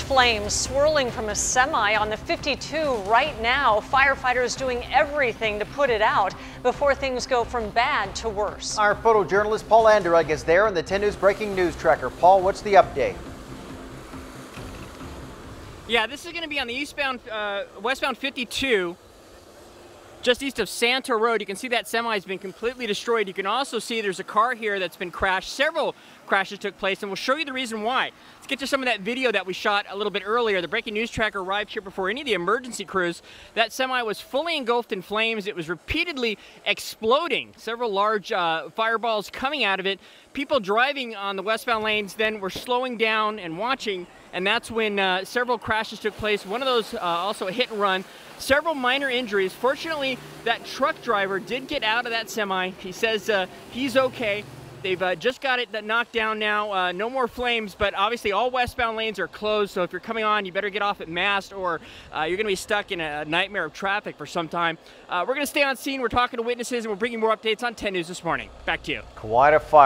Flames swirling from a semi on the 52 right now. Firefighters doing everything to put it out before things go from bad to worse. Our photojournalist Paul Anderegg is there on the 10 News Breaking News Tracker. Paul, what's the update? Yeah, this is going to be on the westbound 52, just east of Santa Road. You can see that semi has been completely destroyed. You can also see there's a car here that's been crashed. Several crashes took place, and we'll show you the reason why. Let's get to some of that video that we shot a little bit earlier. The Breaking News Tracker arrived here before any of the emergency crews. That semi was fully engulfed in flames. It was repeatedly exploding. Several large fireballs coming out of it. People driving on the westbound lanes then were slowing down and watching, and that's when several crashes took place. One of those also a hit and run. Several minor injuries. Fortunately, that truck driver did get out of that semi. He says he's okay. They've just got it knocked down now. No more flames, but obviously all westbound lanes are closed, so if you're coming on, you better get off at Mast, or you're going to be stuck in a nightmare of traffic for some time. We're going to stay on scene. We're talking to witnesses, and we'll bring you more updates on 10 News this morning. Back to you. Quite a fire.